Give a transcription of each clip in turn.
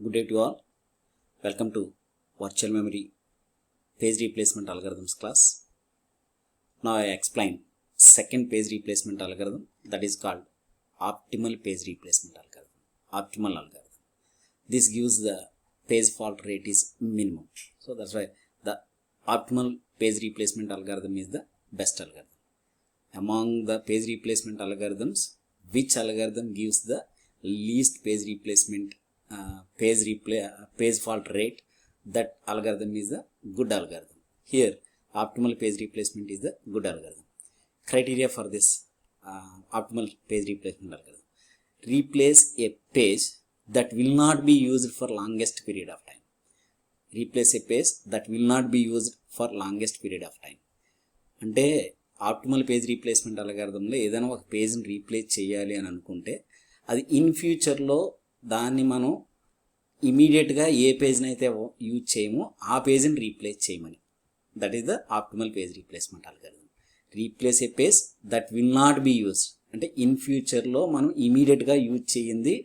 Good day to all. Welcome to Virtual Memory Page Replacement Algorithms class. Now I explain second page replacement algorithm, that is called optimal page replacement algorithm. Optimal algorithm. This gives the page fault rate is minimum. So that's why the optimal page replacement algorithm is the best algorithm. Among the page replacement algorithms, which algorithm gives the least page replacement page fault rate, that algorithm is the good algorithm. Here optimal page replacement is the good algorithm. Criteria for this optimal page replacement algorithm: replace a page that will not be used for longest period of time. Replace a page that will not be used for longest period of time. అంటే optimal page replacement అల్గారిథంలో ఏదైనా ఒక పేజ్ని replace చేయాలి అని అనుకుంటే అది in ఫ్యూచర్లో దాన్ని మనం ఇమీడియట్గా ఏ పేజ్ని అయితే యూజ్ చేయమో ఆ పేజ్ని రీప్లేస్ చేయమని. That is the optimal page replacement algorithm. Replace a page that will not be used అంటే ఇన్ ఫ్యూచర్లో మనం ఇమీడియట్గా యూజ్ చేయింది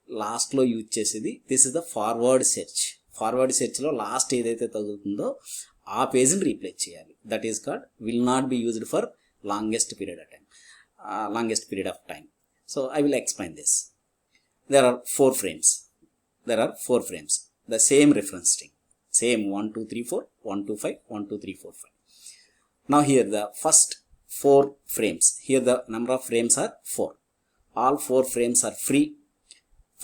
లాస్ట్లో యూజ్ చేసేది. This is the forward search. Forward సెర్చ్లో లాస్ట్ ఏదైతే తగులుతుందో ఆ పేజ్ని రీప్లేస్ చేయాలి. That is called will not be used for longest period of time. So I will explain this. There are four frames. The same reference string. Same 1, 2, 3, 4, 1, 2, 5, 1, 2, 3, 4, 5. Now here the first 4 frames. Here the number of frames are 4. All 4 frames are free.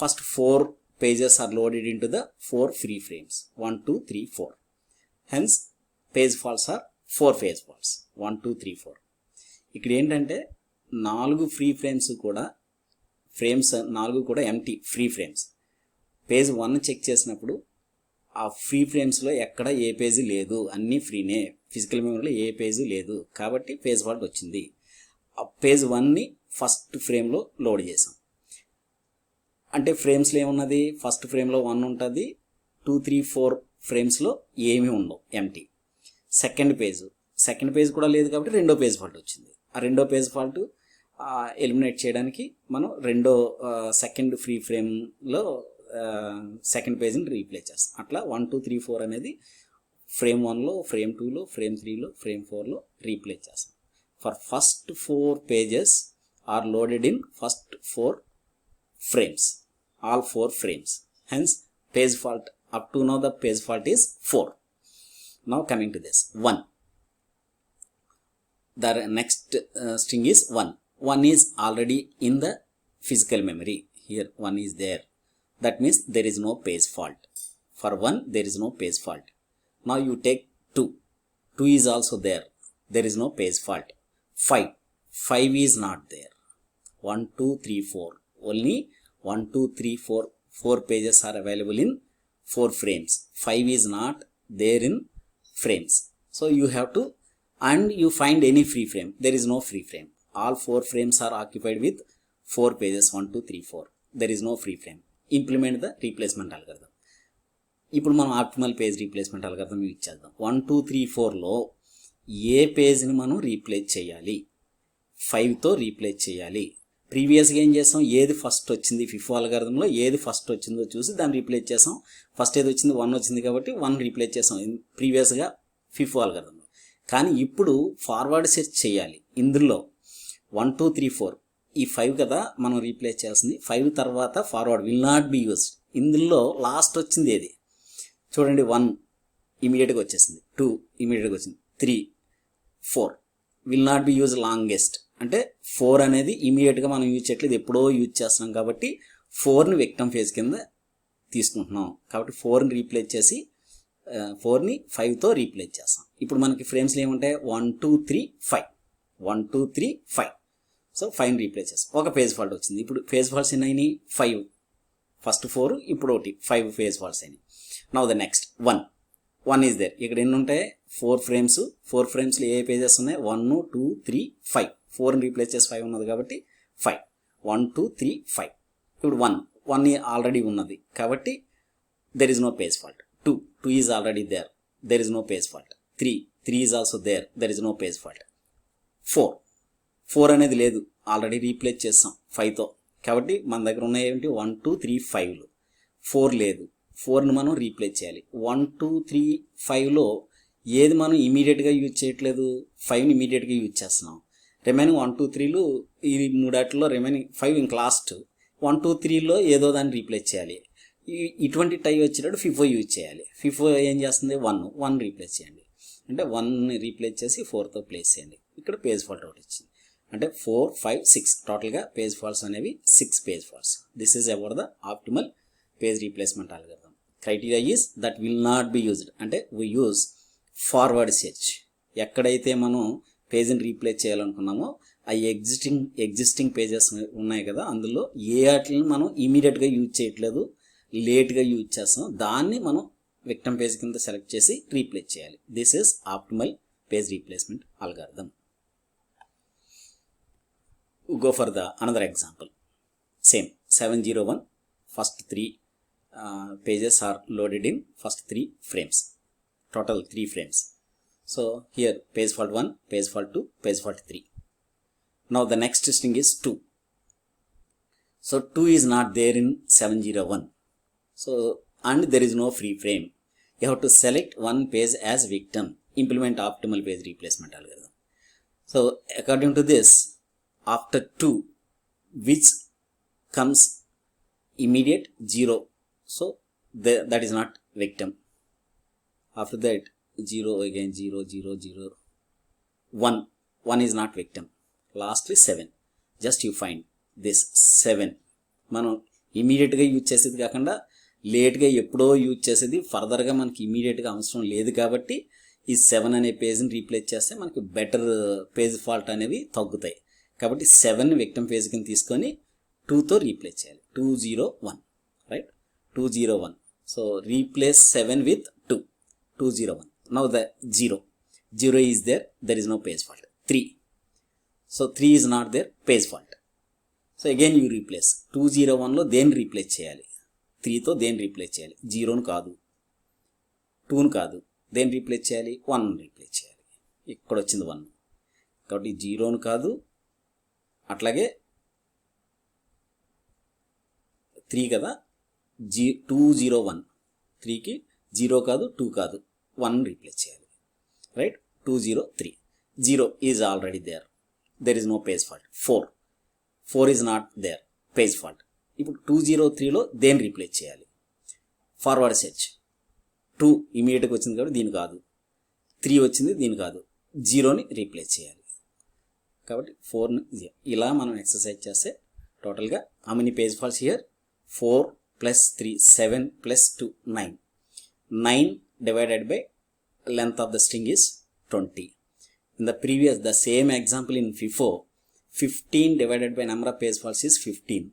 First 4 pages are loaded into the 4 free frames. 1, 2, 3, 4. Hence page faults are 4 page faults. 1, 2, 3, 4. ఇక్కడ ఏంటంటే 4 free frames కూడా empty free frames. Page 1 check చేసినప్పుడు ఆ free ఫ్రేమ్స్లో ఎక్కడ ఏ page లేదు, అన్నీ ఫ్రీనే. Physical మెమరీలో ఏ page లేదు కాబట్టి పేజ్ ఫాల్ట్ వచ్చింది. ఆ పేజ్ 1ని ఫస్ట్ ఫ్రేమ్లో లోడ్ చేసాం. అంటే ఫ్రేమ్స్లో ఏమున్నది, ఫస్ట్ ఫ్రేమ్లో 1 ఉంటుంది, 2, 3, 4 ఫ్రేమ్స్లో ఏమీ ఉండవు, ఎంటీ. సెకండ్ పేజ్ కూడా లేదు కాబట్టి రెండో పేజ్ ఫాల్ట్ వచ్చింది. ఆ రెండో పేజ్ ఫాల్ట్ ఎలిమినేట్ చేయడానికి మనం సెకండ్ ఫ్రీ ఫ్రేమ్లో సెకండ్ పేజ్ని రీప్లేస్ చేస్తాం. అట్లా 1, 2, 3, 4 అనేది ఫ్రేమ్ 1లో, ఫ్రేమ్ 2లో, ఫ్రేమ్ 3లో, ఫ్రేమ్ 4లో రీప్లేస్ చేస్తాం. For first 4 pages are loaded in first 4 frames, all 4 frames. Hence page fault, up to now the page fault is 4. Now coming to this 1, the next string is 1. 1 is already in the physical memory. Here 1 is there. That means there is no page fault. For 1 there is no page fault. Now you take 2. 2 is also there. There is no page fault. 5 is not there. 1, 2, 3, 4. Only 1, 2, 3, 4 pages are available in 4 frames. 5 is not there in frames. So you have to, and you find any free frame. There is no free frame. All 4 frames are occupied with 4 pages, 1, 2, 3, 4. There is no free frame. Implement the replacement algorithm. ఇప్పుడు మనం optimal page replacement algorithm use చేద్దాం. 1, 2, 3, 4లో ఏ పేజ్ని మనం replace చేయాలి, 5తో replace చేయాలి. ప్రీవియస్గా ఏం చేస్తాం, ఏది ఫస్ట్ వచ్చింది ఫిఫో అల్గారిథంలో ఏది ఫస్ట్ వచ్చిందో చూసి దాన్ని రీప్లేస్ చేసాం. ఫస్ట్ ఏది వచ్చింది 1 వచ్చింది కాబట్టి 1 రీప్లేస్ చేసాం ప్రీవియస్గా ఫిఫో అల్గారిథంలో. కానీ ఇప్పుడు ఫార్వర్డ్ సెర్చ్ చేయాలి. ఇందులో 1, 2, 3, 4 ఈ 5 కదా మనం రీప్లేస్ చేయాల్సింది. 5 తర్వాత forward will not be used. ఇందులో లాస్ట్ వచ్చింది ఏది చూడండి, 1 ఇమీడియట్గా వచ్చేసింది, 2 ఇమీడియట్గా వచ్చింది, 3, 4 will not be use longest. అంటే 4 అనేది ఇమీడియట్గా మనం యూజ్ చేయట్లేదు, ఎప్పుడో యూజ్ చేస్తున్నాం కాబట్టి 4ని విక్టమ్ ఫేజ్ కింద తీసుకుంటున్నాం. కాబట్టి 4ని రీప్లేస్ చేసి 4ని 5తో రీప్లేస్ చేస్తాం. ఇప్పుడు మనకి ఫ్రేమ్స్లో ఏముంటాయి, 1, 2, 3, 5. 1, 2, 3, 5. సో 5ని రీప్లేస్ చేస్తాం. ఒక పేజ్ ఫాల్ట్ వచ్చింది. ఇప్పుడు పేజ్ ఫాల్ట్స్ ఎన్ని అయినాయి, 5. ఫస్ట్ 4, ఇప్పుడు 1, 5 పేజ్ ఫాల్ట్స్ అయినాయి. Now the next 1 is there. ఇక్కడ ఎన్ని ఉంటాయి, 4 ఫ్రేమ్స్. 4 ఫ్రేమ్స్లో ఏ పేజెస్ ఉన్నాయి, 1, 2, 3, 5. 4ని రీప్లేస్ చేసి 5 ఉన్నది కాబట్టి 5. 1, 2, 3, 5. ఇప్పుడు 1 ఆల్రెడీ ఉన్నది కాబట్టి there is no page fault. 2 is already there, there is no page fault. 3 is also there, there is no page fault. 4 అనేది లేదు, ఆల్రెడీ రీప్లేస్ చేస్తాం 5తో. కాబట్టి మన దగ్గర ఉన్నాయి ఏంటి, 1, 2, 3, 5లు. 4 లేదు, 4ని మనం రీప్లేస్ చేయాలి. 1 2 3 5లో ఏది మనం ఇమీడియట్గా యూజ్ చేయట్లేదు, 5ని ఇమీడియట్గా యూజ్ చేస్తున్నాం. రిమైనింగ్ 1 2 3లు ఈ మూడాటిలో రిమైనింగ్ 5 ఇంక లాస్ట్ 1 2 3లో ఏదో దాన్ని రీప్లేస్ చేయాలి. ఇటువంటి టై వచ్చేటప్పుడు FIFO యూజ్ చేయాలి. FIFO ఏం చేస్తుంది, 1 రీప్లేస్ చేయండి. అంటే 1ని రీప్లేస్ చేసి 4తో ప్లేస్ చేయండి. ఇక్కడ పేజ్ ఫాల్ట్ ఒకటి వచ్చింది. అంటే 4 5 6 టోటల్గా పేజ్ ఫాల్ట్స్ అనేవి 6 page faults. This is about the optimal page replacement algorithm. Criteria is that will not be used. అంటే వీ యూజ్ ఫార్వర్డ్ సెర్చ్. ఎక్కడైతే మనం పేజ్ని రీప్లేస్ చేయాలనుకున్నామో ఆ ఎగ్జిస్టింగ్ పేజెస్ ఉన్నాయి కదా, అందులో ఏ వాటిని మనం ఇమీడియట్గా యూజ్ చేయట్లేదు, లేట్గా యూజ్ చేస్తాం, దాన్ని మనం విక్టమ్ పేజ్ కింద సెలెక్ట్ చేసి రీప్లేస్ చేయాలి. This is optimal page replacement algorithm. Go for the another example. Same 701, first 3 pages are loaded in first 3 frames, total 3 frames. So here page fault 1, page fault 2, page fault 3. Now the next string is 2. So 2 is not there in 701. So and there is no free frame. You have to select one page as victim, implement optimal page replacement algorithm. So according to this, after 2, which comes immediate 0, so that is not victim. After that 0 again 0 0 0 1 is not victim. Lastly 7. Just you find this 7. మనం ఇమీడియట్గా use చేసేది కాకుండా లేట్గా ఎప్పుడో use చేసేది, ఫర్దర్గా మనకి ఇమీడియట్గా అవసరం లేదు కాబట్టి ఈ 7 అనే పేజ్ని రీప్లేస్ చేస్తే మనకి బెటర్ పేజ్ ఫాల్ట్ అనేవి తగ్గుతాయి. కాబట్టి 7ని విక్టమ్ పేజ్ కింద తీసుకొని 2తో రీప్లేస్ చేయాలి. 201, right, 201. So replace 7 with 2, 201. Now the 0 is there, there is no page fault. 3, so 3 is not there, page fault. So again you replace. 201లో దేన్ని రీప్లేస్ చేయాలి, 3తో దేన్ని రీప్లేస్ చేయాలి, 0ను కాదు, 2ను కాదు, దేన్ని రీప్లేస్ చేయాలి, 1ను రీప్లేస్ చేయాలి. ఇక్కడ వచ్చింది 1, కాబట్టి 0ను కాదు, అట్లాగే 3 కదా, 201, 3కి 0 కాదు, 2 కాదు, 1 రీప్లేస్ చేయాలి, right. 203, 0 is already there, there is no page fault. 4 is not there, page fault. ఇప్పుడు 203లో దేన్ని రీప్లేస్ చేయాలి, ఫార్వర్డ్ సెర్చ్. 2 ఇమీడియట్గా వచ్చింది కాబట్టి దీని కాదు, 3 వచ్చింది దీని కాదు, 0ని రీప్లేస్ చేయాలి. కాబట్టి 4ని 0. ఇలా మనం ఎక్సర్సైజ్ చేస్తే టోటల్గా how many page faults here, 4 + 3 7 + 2 9. 9 divided by length of the string is 20. In the previous, the same example in FIFO, 15 divided by number of page faults is 15.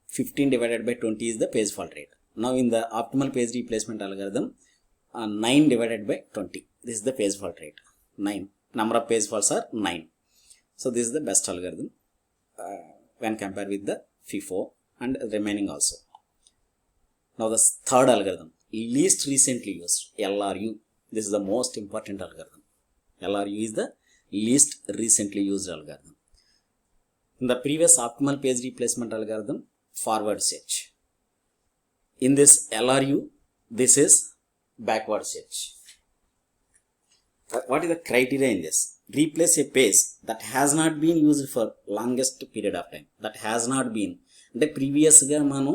15 divided by 20 is the page fault rate. Now in the optimal page replacement algorithm, 9 divided by 20, this is the page fault rate. 9, number of page faults are 9. So this is the best algorithm when compared with the FIFO and remaining also. Now the third algorithm, least recently used, LRU. This is the most important algorithm. LRU is the least recently used algorithm. In the previous optimal page replacement algorithm, forward search. In this LRU, this is backward search. What is the criteria in this? Replace a page that has not been used for longest period of time. That has not been. అంటే ప్రీవియస్గా మనం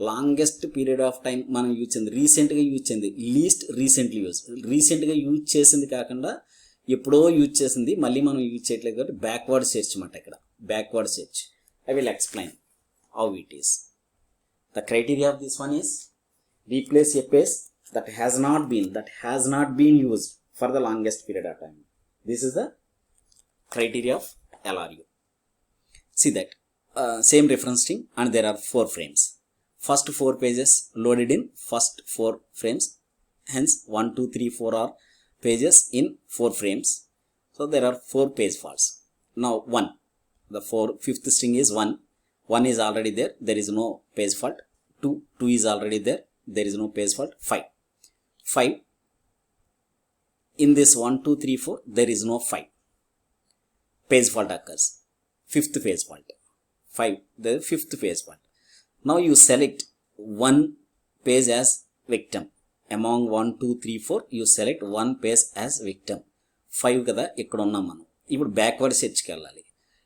longest period of time మనం use చేసింది, రీసెంట్గా use చేసింది, least recently use. రీసెంట్గా use చేసింది కాకుండా ఎప్పుడో యూజ్ చేసింది మళ్ళీ మనం యూజ్ చేయట్లేదు కాబట్టి బ్యాక్వర్డ్ సెర్చ్ అన్నమాట. ఇక్కడ backward search. I will explain how it is. The criteria of this one is replace a page that has not been used for the longest period of time. This is the criteria of LRU. See that same reference string and there are 4 frames. First 4 pages loaded in first 4 frames. Hence 1, 2, 3, 4 are pages in 4 frames. So there are 4 page faults. Now 1. The 5th string is 1. 1 is already there. There is no page fault. 2 is already there. There is no page fault. 5. In this 1, 2, 3, 4, there is no 5. Page fault occurs. 5th page fault. 5, the 5th page fault. Now you select one page as victim. Among 1, 2, 3, 4 you select one page as victim. 5 కదా ఇక్కడ ఉన్నాం మనం. ఇప్పుడు backward సెర్చ్కి వెళ్ళాలి.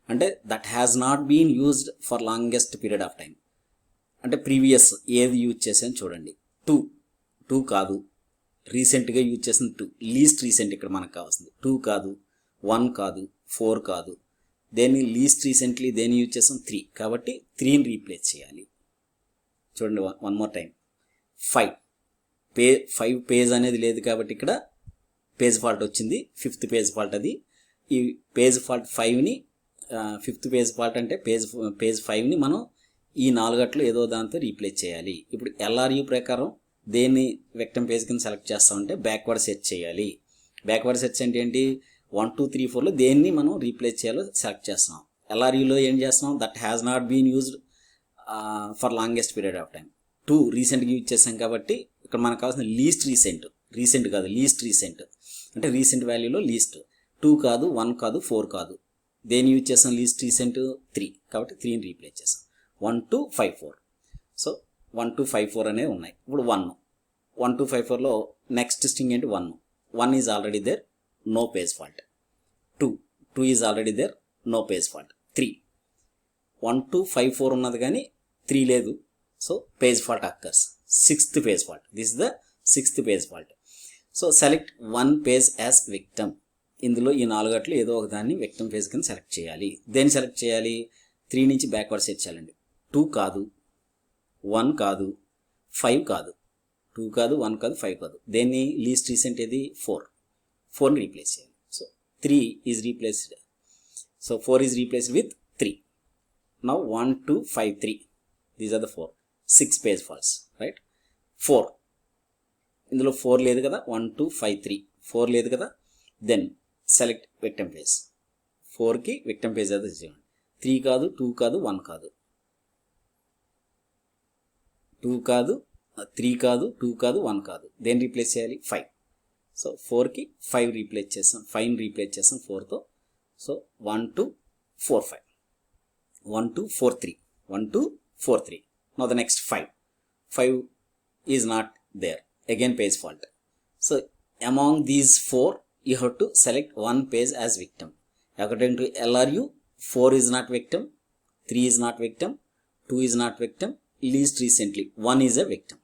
అంటే that has not been used for longest period of time. అంటే previous ఏది యూజ్ చేసాను చూడండి. 2 కాదు, రీసెంట్గా యూజ్ చేసిన 2, లీస్ట్ రీసెంట్ ఇక్కడ మనకు కావాల్సింది. 2 కాదు, 1 కాదు, 4 కాదు. దేన్ని లీస్ట్ రీసెంట్లీ దేన్ని యూజ్ చేసాం 3, కాబట్టి 3ని రీప్లేస్ చేయాలి. చూడండి వన్ మోర్ టైం. 5 పేజ్ అనేది లేదు కాబట్టి ఇక్కడ పేజ్ ఫాల్ట్ వచ్చింది. 5th పేజ్ ఫాల్ట్ అది. ఈ పేజ్ ఫాల్ట్ 5ని 5th పేజ్ ఫాల్ట్ అంటే పేజ్ 5ని మనం ఈ 4 అట్లు ఏదో దాంతో రీప్లేస్ చేయాలి. ఇప్పుడు LRU ప్రకారం దేన్ని విక్టిమ్ పేజ్ కింద సెలెక్ట్ చేస్తామంటే బ్యాక్వర్డ్ సెర్చ్ చేయాలి. బ్యాక్వర్డ్ సెర్చ్ అంటే ఏంటి? 1, 2, 3, 4లో దేన్ని మనం రీప్లేస్ చేయాలో సెలెక్ట్ చేస్తున్నాం. LRUలో ఏం చేస్తున్నాం? That has not been used for longest period of time. 2 రీసెంట్గా యూజ్ చేసాం కాబట్టి ఇక్కడ మనకు కావాల్సిన లీస్ట్ రీసెంట్ కాదు, లీస్ట్ రీసెంట్ అంటే రీసెంట్ వాల్యూలో లీస్ట్. 2 కాదు, 1 కాదు, 4 కాదు. దేన్ని యూజ్ చేసాం? లీస్ట్ రీసెంట్ 3, కాబట్టి 3ని రీప్లేస్ చేసాం. 1, 2, 5, 4. సో 1, 2, 5, 4 అనేవి ఉన్నాయి. ఇప్పుడు 1, 2, 5, 4లో నెక్స్ట్ స్ట్రింగ్ ఏంటి? 1 is already there, no page fault. 2 is already there, no page fault. 3, 1, 2, 5, 4 ఉన్నది కానీ 3 లేదు. So page fault occurs. 6th page fault. This is the 6th page fault. So select one page as victim. ఇందులో ఈ 4 అట్లు ఏదో ఒక దాన్ని victim page కింద సెలెక్ట్ చేయాలి. దేన్ని సెలెక్ట్ చేయాలి? 3 నుంచి బ్యాక్వర్డ్ సెర్చ్ చేయాలండి. 2 కాదు, 1 కాదు, 5 కాదు. 2 కాదు, 1 కాదు, 5 కాదు. దేన్ని లీస్ట్ రీసెంట్ ఏది? 4ని రీప్లేస్ చేయాలి. So 3 is replaced. So 4 is replaced with 3. Now 1, 2, 5, 3. These are the 4. 6 page faults, right? 4 ఇందులో 4 లేదు కదా. 1, 2, 5, 3 4 లేదు కదా. Then select victim page. 4కి విక్టిమ్ పేజ్ అది చేయండి. 3 కాదు, 2 కాదు, 1 కాదు, 2 కాదు, 3 కాదు, 2 కాదు, 1 కాదు. దేన్ని రీప్లేస్ చేయాలి? 5. సో 4కి 5 రీప్లేస్ చేస్తాం. 5ని రీప్లేస్ చేస్తాం 4తో. So 1, 2, 4, 5. 1, 2, 4, 3. 1, 2, 4, 3. Now the next 5 is not there. Again page fault. So among these 4 you have to select one page as victim. According to LRU, 4 is not victim, 3 is not victim, 2 is not victim, least recently 1 is a victim.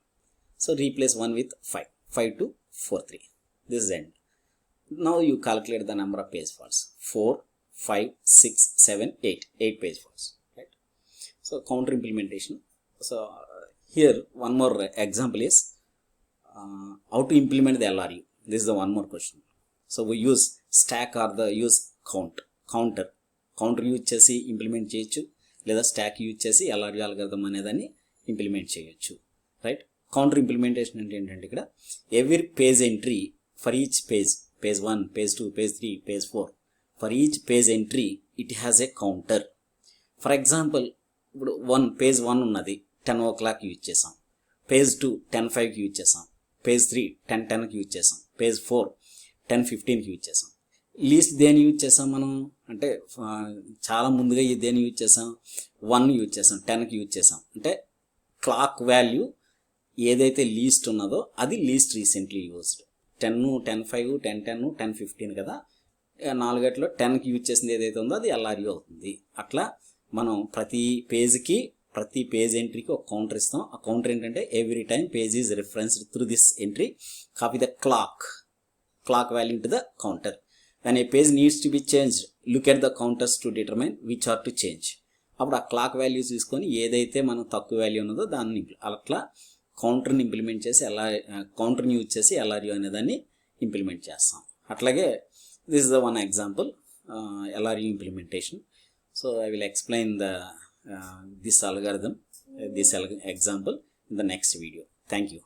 So replace 1 with 5. 5, 2, 4, 3. This is end. Now you calculate the number of page faults. 4, 5, 6, 7, 8. 8 page faults. Right? So counter implementation. So here one more example is how to implement the LRU. This is the one more question. So we use stack or the use counter use చేసి implement చేయొచ్చు, లేదా stock use చేసి LRU algorithm అనేదాన్ని implement చేయొచ్చు. Right? Counter implementation అంటే ఏంటంటే ఇక్కడ every page entry for each page 1, page 2, page 3, page 4, for each page entry it has a counter. For example ఇప్పుడు పేజ్ 1 ఉన్నది 10 o'clock యూజ్ చేసాం, పేజ్ 2 10:05కి యూజ్ చేసాం, పేజ్ 3 10:10కి యూజ్ చేసాం, పేజ్ 4 10:15కి యూజ్ చేసాం. Least దేని యూజ్ చేసాం మనం అంటే చాలా ముందుగా దేని యూజ్ చేసాం? 1 యూజ్ చేసాం, 10కి యూజ్ చేసాం. అంటే క్లాక్ వాల్యూ ఏదైతే లీస్ట్ ఉన్నదో అది లీస్ట్ రీసెంట్లీ యూజ్డ్. 10, 10:05, 10:10, 10:15 కదా. 4 గంటలో 10కి యూజ్ చేసింది ఏదైతే ఉందో అది LRU అవుతుంది. అట్లా మనం ప్రతి పేజ్ ఎంట్రీకి ఒక కౌంటర్ ఇస్తాం. ఆ కౌంటర్ ఏంటంటే every time page is referenced through this entry, copy the clock value to the counter. When a page needs to be changed, look at the counters to determine which are to change. అప్పుడు ఆ clock values తీసుకొని ఏదైతే మనం తక్కువ value ఉన్నదో దాన్ని అట్లా కౌంటర్ని implement చేసి కౌంటర్ని యూజ్ చేసి LRU అనేదాన్ని ఇంప్లిమెంట్ చేస్తాం. అట్లాగే this is the one example LRU implementation. So I will explain this algorithm, this example in the next video. Thank you.